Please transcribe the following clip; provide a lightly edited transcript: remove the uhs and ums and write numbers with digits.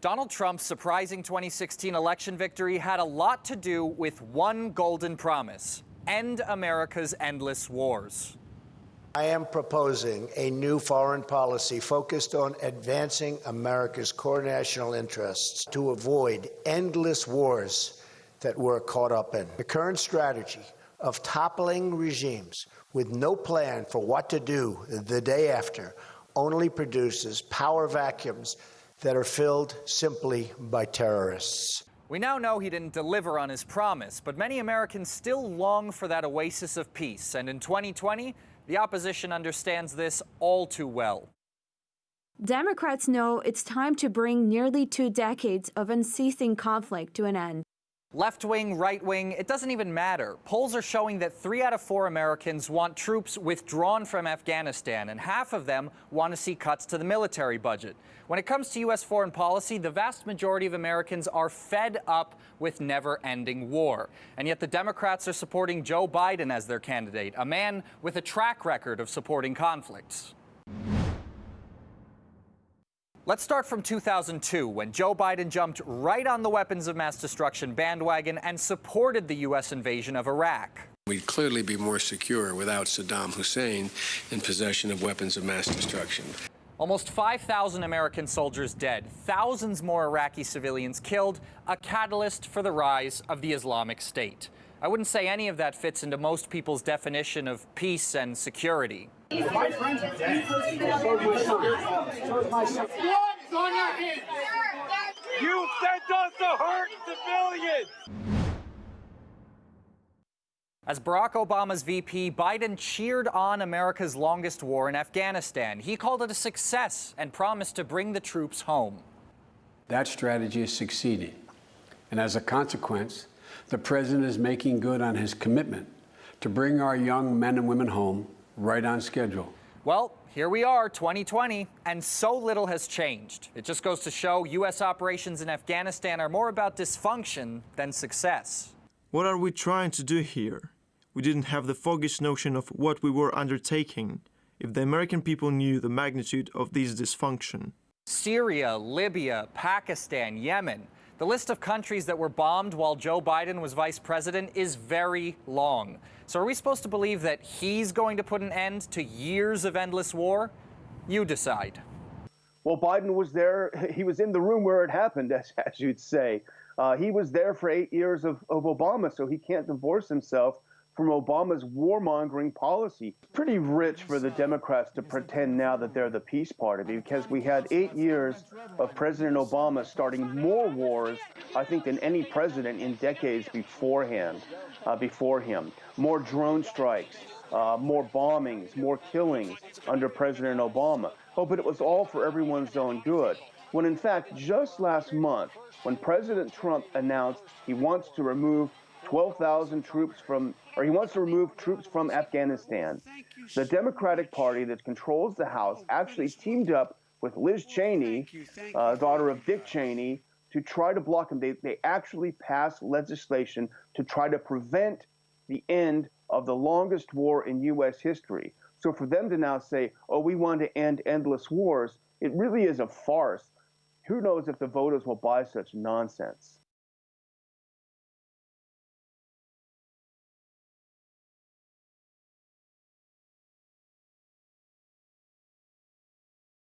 Donald Trump's surprising 2016 election victory had a lot to do with one golden promise: end America's endless wars. I am proposing a new foreign policy focused on advancing America's core national interests to avoid endless wars that we're caught up in. The current strategy of toppling regimes with no plan for what to do the day after only produces power vacuums that are filled simply by terrorists. We now know he didn't deliver on his promise, but many Americans still long for that oasis of peace. And in 2020, the opposition understands this all too well. Democrats know it's time to bring nearly 2 decades of unceasing conflict to an end. Left-wing, right-wing, it doesn't even matter. Polls are showing that 3 out of 4 Americans want troops withdrawn from Afghanistan, and half of them want to see cuts to the military budget. When it comes to U.S. foreign policy, the vast majority of Americans are fed up with never-ending war. And yet the Democrats are supporting Joe Biden as their candidate, a man with a track record of supporting conflicts. Let's start from 2002, when Joe Biden jumped right on the weapons of mass destruction bandwagon and supported the U.S. invasion of Iraq. We'd clearly be more secure without Saddam Hussein in possession of weapons of mass destruction. Almost 5,000 American soldiers dead, thousands more Iraqi civilians killed, a catalyst for the rise of the Islamic State. I wouldn't say any of that fits into most people's definition of peace and security. My friends are dead. What's on your hands? You sent us to hurt civilians! As Barack Obama's VP, Biden cheered on America's longest war in Afghanistan. He called it a success and promised to bring the troops home. That strategy is succeeding. And as a consequence, the president is making good on his commitment to bring our young men and women home right on schedule. Well, here we are, 2020, and so little has changed. It just goes to show U.S. operations in Afghanistan are more about dysfunction than success. What are we trying to do here? We didn't have the foggiest notion of what we were undertaking if the American people knew the magnitude of this dysfunction. Syria, Libya, Pakistan, Yemen. The list of countries that were bombed while Joe Biden was vice president is very long. So are we supposed to believe that he's going to put an end to years of endless war? You decide. Well, Biden was there. He was in the room where it happened, as you'd say. He was there for 8 years of Obama, so he can't divorce himself from Obama's warmongering policy. Pretty rich for the Democrats to pretend now that they're the peace party, because we had 8 years of President Obama starting more wars, I think, than any president in decades before him. More drone strikes, more bombings, more killings under President Obama. Oh, but it was all for everyone's own good. When in fact, just last month, when President Trump announced he wants to remove 12,000 troops from Afghanistan, the Democratic Party that controls the House actually teamed up with Liz Cheney, daughter of Dick Cheney, to try to block him. They actually passed legislation to try to prevent the end of the longest war in U.S. history. So for them to now say, oh, we want to end endless wars, it really is a farce. Who knows if the voters will buy such nonsense?